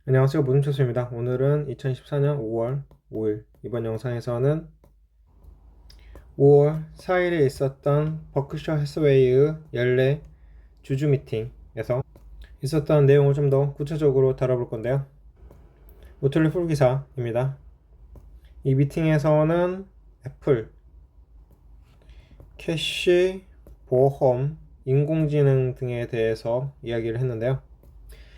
안녕하세요. 무등초수입니다. 오늘은 2014년 5월 5일 이번 영상에서는 5월 4일에 있었던 버크셔 해서웨이의 연례 주주 미팅에서 있었던 내용을 좀 더 구체적으로 다뤄볼 건데요. 모틀리 풀 기사입니다. 이 미팅에서는 애플, 캐시, 보험, 인공지능 등에 대해서 이야기를 했는데요.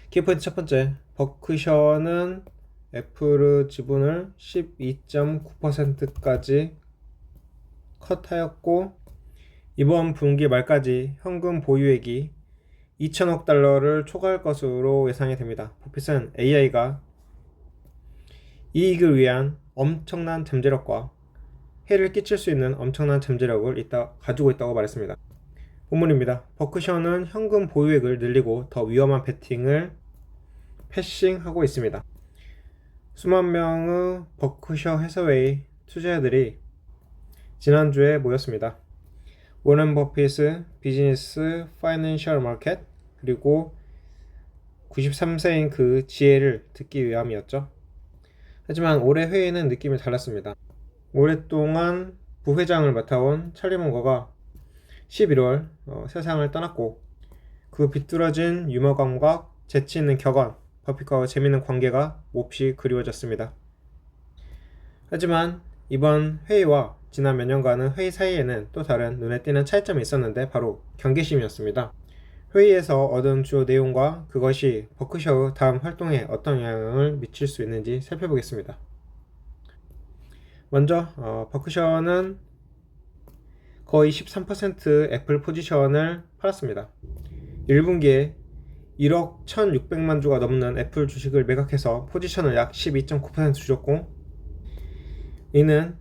키포인트 첫 번째, 버크셔는 애플의 지분을 12.9%까지 컷하였고 이번 분기 말까지 현금 보유액이 2천억 달러를 초과할 것으로 예상이 됩니다. 포핏은 AI가 이익을 위한 엄청난 잠재력과 해를 끼칠 수 있는 엄청난 잠재력을 가지고 있다고 말했습니다. 본문입니다. 버크셔는 현금 보유액을 늘리고 더 위험한 베팅을 패싱하고 있습니다. 수만 명의 버크셔 해서웨이 투자자들이 지난주에 모였습니다. 워런 버핏의 비즈니스 파이낸셜 마켓 그리고 93세인 그 지혜를 듣기 위함이었죠. 하지만 올해 회의는 느낌이 달랐습니다. 오랫동안 부회장을 맡아온 찰리 문거가 11월 세상을 떠났고 그 비뚤어진 유머 감각, 재치 있는 격언, 버핏과의 재미있는 관계가 몹시 그리워졌습니다. 하지만 이번 회의와 지난 몇 년간의 회의 사이에는 또 다른 눈에 띄는 차이점이 있었는데 바로 경계심이었습니다. 회의에서 얻은 주요 내용과 그것이 버크셔의 다음 활동에 어떤 영향을 미칠 수 있는지 살펴보겠습니다. 먼저 버크셔는 거의 13% 애플 포지션을 팔았습니다. 1분기에 1억 1,600만 주가 넘는 애플 주식을 매각해서 포지션을 약 12.9% 줄였고 이는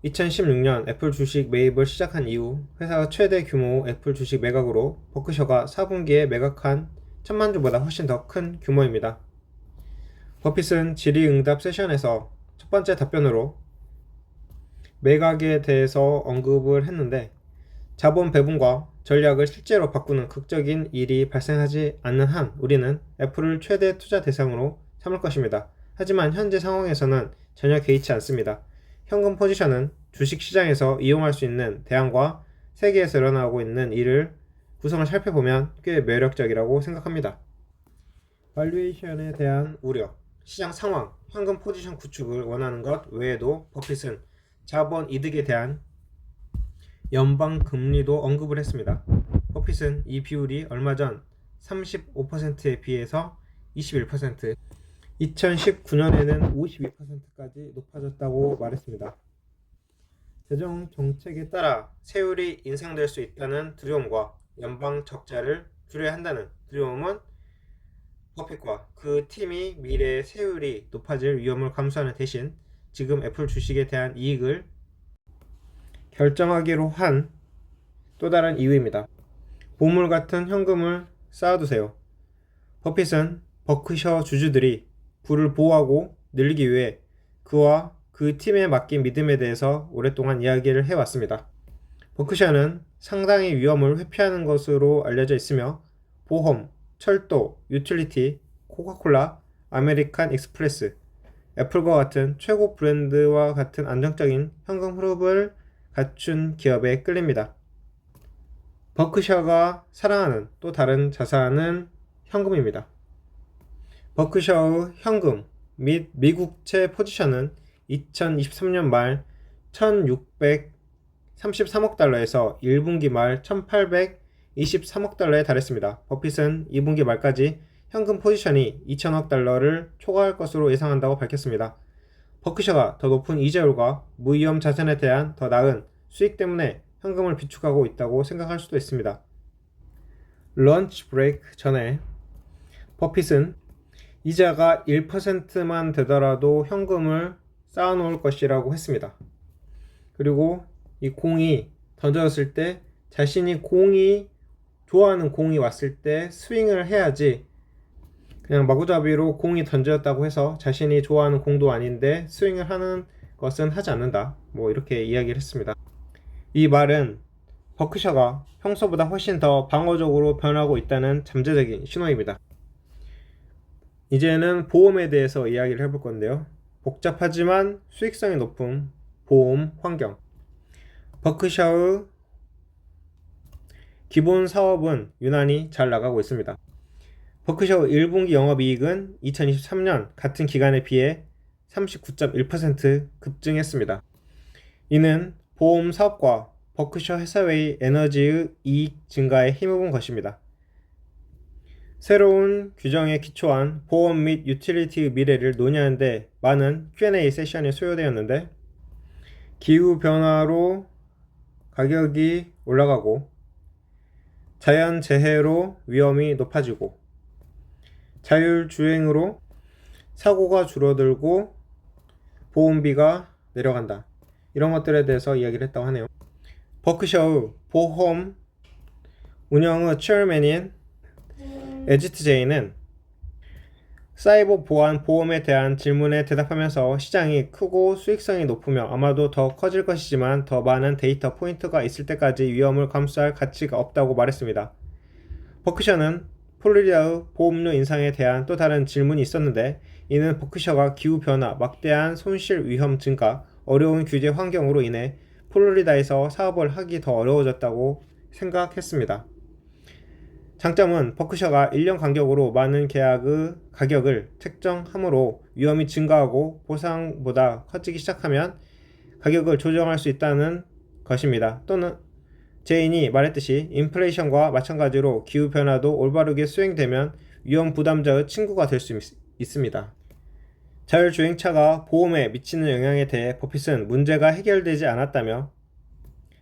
2016년 애플 주식 매입을 시작한 이후 회사가 최대 규모 애플 주식 매각으로 버크셔가 4분기에 매각한 1,000만 주보다 훨씬 더 큰 규모입니다. 버핏은 질의응답 세션에서 첫 번째 답변으로 매각에 대해서 언급을 했는데 자본 배분과 전략을 실제로 바꾸는 극적인 일이 발생하지 않는 한 우리는 애플을 최대 투자 대상으로 삼을 것입니다. 하지만 현재 상황에서는 전혀 개의치 않습니다. 현금 포지션은 주식시장에서 이용할 수 있는 대안과 세계에서 일어나고 있는 일을 구성을 살펴보면 꽤 매력적이라고 생각합니다. 발류에이션에 대한 우려, 시장 상황, 현금 포지션 구축을 원하는 것 외에도 버핏은 자본 이득에 대한 연방 금리도 언급을 했습니다. 버핏은 이 비율이 얼마 전 35%에 비해서 21%, 2019년에는 52%까지 높아졌다고 말했습니다. 재정 정책에 따라 세율이 인상될 수 있다는 두려움과 연방 적자를 줄여야 한다는 두려움은 버핏과 그 팀이 미래의 세율이 높아질 위험을 감수하는 대신 지금 애플 주식에 대한 이익을 결정하기로 한 또 다른 이유입니다. 보물 같은 현금을 쌓아두세요. 버핏은 버크셔 주주들이 부를 보호하고 늘리기 위해 그와 그 팀에 맡긴 믿음에 대해서 오랫동안 이야기를 해왔습니다. 버크셔는 상당히 위험을 회피하는 것으로 알려져 있으며 보험, 철도, 유틸리티, 코카콜라, 아메리칸 익스프레스, 애플과 같은 최고 브랜드와 같은 안정적인 현금 흐름을 갖춘 기업에 끌립니다. 버크셔가 사랑하는 또 다른 자산은 현금입니다. 버크셔의 현금 및 미국채 포지션은 2023년 말 1,633억 달러에서 1분기 말 1,823억 달러에 달했습니다. 버핏은 2분기 말까지 현금 포지션이 2천억 달러를 초과할 것으로 예상한다고 밝혔습니다. 버크셔가 더 높은 이자율과 무위험 자산에 대한 더 나은 수익 때문에 현금을 비축하고 있다고 생각할 수도 있습니다. 런치 브레이크 전에 버핏은 이자가 1%만 되더라도 현금을 쌓아놓을 것이라고 했습니다. 그리고 이 공이 던져졌을 때 자신이 좋아하는 공이 왔을 때 스윙을 해야지 그냥 마구잡이로 공이 던졌다고 해서 자신이 좋아하는 공도 아닌데 스윙을 하는 것은 하지 않는다. 이렇게 이야기를 했습니다. 이 말은 버크셔가 평소보다 훨씬 더 방어적으로 변하고 있다는 잠재적인 신호입니다. 이제는 보험에 대해서 이야기를 해볼 건데요. 복잡하지만 수익성이 높은 보험 환경. 버크셔의 기본 사업은 유난히 잘 나가고 있습니다. 버크셔 1분기 영업이익은 2023년 같은 기간에 비해 39.1% 급증했습니다. 이는 보험 사업과 버크셔 해사웨이 에너지의 이익 증가에 힘입은 것입니다. 새로운 규정에 기초한 보험 및 유틸리티의 미래를 논의하는 데 많은 Q&A 세션이 소요되었는데, 기후변화로 가격이 올라가고 자연재해로 위험이 높아지고 자율주행으로 사고가 줄어들고 보험비가 내려간다, 이런 것들에 대해서 이야기를 했다고 하네요. 버크셔의 보험 운영의 체어맨인 에지트 제이는 사이버 보안 보험에 대한 질문에 대답하면서 시장이 크고 수익성이 높으며 아마도 더 커질 것이지만 더 많은 데이터 포인트가 있을 때까지 위험을 감수할 가치가 없다고 말했습니다. 버크셔는 플로리다의 보험료 인상에 대한 또 다른 질문이 있었는데, 이는 버크셔가 기후변화, 막대한 손실 위험 증가, 어려운 규제 환경으로 인해 플로리다에서 사업을 하기 더 어려워졌다고 생각했습니다. 장점은 버크셔가 1년 간격으로 많은 계약의 가격을 책정하므로 위험이 증가하고 보상보다 커지기 시작하면 가격을 조정할 수 있다는 것입니다. 또는 제인이 말했듯이 인플레이션과 마찬가지로 기후변화도 올바르게 수행되면 위험 부담자의 친구가 될 수 있습니다. 자율주행차가 보험에 미치는 영향에 대해 버핏은 문제가 해결되지 않았다며,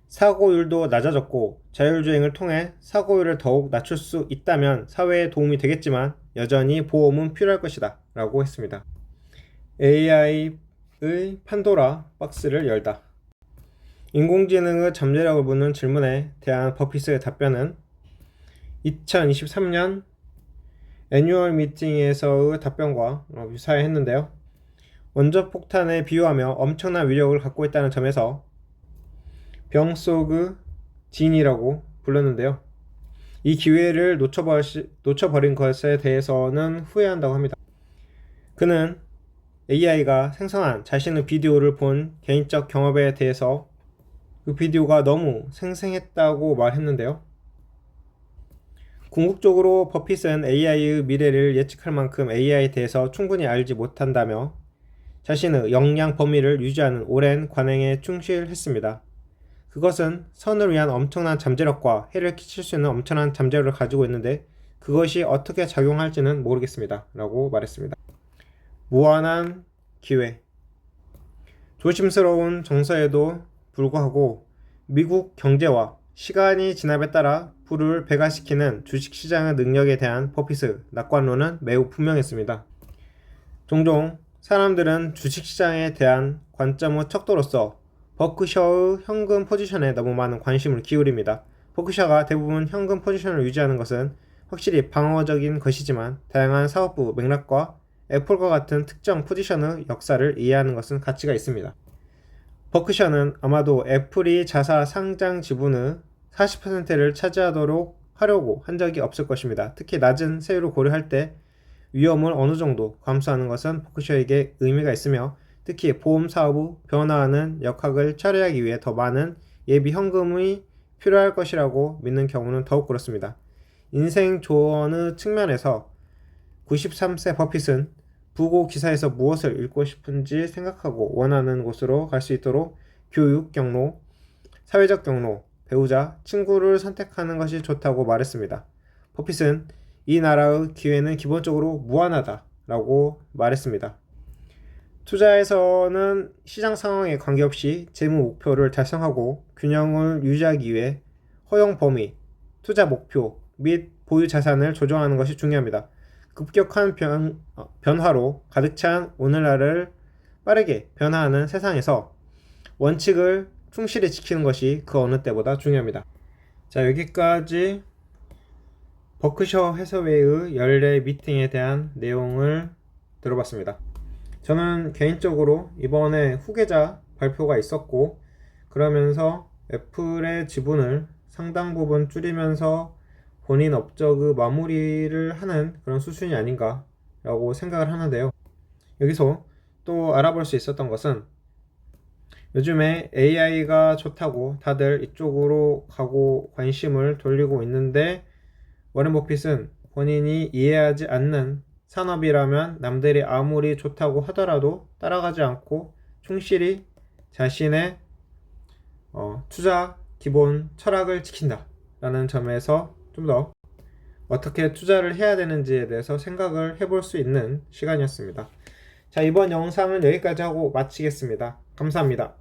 사고율도 낮아졌고 자율주행을 통해 사고율을 더욱 낮출 수 있다면 사회에 도움이 되겠지만 여전히 보험은 필요할 것이다 라고 했습니다. AI의 판도라 박스를 열다. 인공지능의 잠재력을 묻는 질문에 대한 버핏의 답변은 2023년 애뉴얼 미팅에서의 답변과 유사했는데요. 원자폭탄에 비유하며 엄청난 위력을 갖고 있다는 점에서 병 속의 진이라고 불렀는데요. 이 기회를 놓쳐버린 것에 대해서는 후회한다고 합니다. 그는 AI가 생성한 자신의 비디오를 본 개인적 경험에 대해서 그 비디오가 너무 생생했다고 말했는데요. 궁극적으로 버핏은 AI의 미래를 예측할 만큼 AI에 대해서 충분히 알지 못한다며 자신의 역량 범위를 유지하는 오랜 관행에 충실했습니다. 그것은 선을 위한 엄청난 잠재력과 해를 끼칠 수 있는 엄청난 잠재력을 가지고 있는데 그것이 어떻게 작용할지는 모르겠습니다 라고 말했습니다. 무한한 기회. 조심스러운 정서에도 불구하고 미국 경제와 시간이 지남에 따라 부를 배가시키는 주식시장의 능력에 대한 버핏의 낙관론은 매우 분명했습니다. 종종 사람들은 주식시장에 대한 관점의 척도로서 버크셔의 현금 포지션에 너무 많은 관심을 기울입니다. 버크셔가 대부분 현금 포지션을 유지하는 것은 확실히 방어적인 것이지만 다양한 사업부 맥락과 애플과 같은 특정 포지션의 역사를 이해하는 것은 가치가 있습니다. 버크셔는 아마도 애플이 자사 상장 지분의 40%를 차지하도록 하려고 한 적이 없을 것입니다. 특히 낮은 세율을 고려할 때 위험을 어느 정도 감수하는 것은 버크셔에게 의미가 있으며, 특히 보험 사업의 변화하는 역학을 처리하기 위해 더 많은 예비 현금이 필요할 것이라고 믿는 경우는 더욱 그렇습니다. 인생 조언의 측면에서 93세 버핏은 부고 기사에서 무엇을 읽고 싶은지 생각하고 원하는 곳으로 갈 수 있도록 교육 경로, 사회적 경로, 배우자, 친구를 선택하는 것이 좋다고 말했습니다. 버핏은 이 나라의 기회는 기본적으로 무한하다 라고 말했습니다. 투자에서는 시장 상황에 관계없이 재무 목표를 달성하고 균형을 유지하기 위해 허용 범위, 투자 목표 및 보유 자산을 조정하는 것이 중요합니다. 급격한 변화로 가득 찬 오늘날을 빠르게 변화하는 세상에서 원칙을 충실히 지키는 것이 그 어느 때보다 중요합니다. 자, 여기까지 버크셔 해서웨이의 연례 미팅에 대한 내용을 들어봤습니다. 저는 개인적으로 이번에 후계자 발표가 있었고, 그러면서 애플의 지분을 상당 부분 줄이면서 본인 업적의 마무리를 하는 그런 수순이 아닌가 라고 생각을 하는데요. 여기서 또 알아볼 수 있었던 것은 요즘에 AI가 좋다고 다들 이쪽으로 가고 관심을 돌리고 있는데, 워렌 버핏은 본인이 이해하지 않는 산업이라면 남들이 아무리 좋다고 하더라도 따라가지 않고 충실히 자신의 투자 기본 철학을 지킨다 라는 점에서 좀 더 어떻게 투자를 해야 되는지에 대해서 생각을 해볼 수 있는 시간이었습니다. 자, 이번 영상은 여기까지 하고 마치겠습니다. 감사합니다.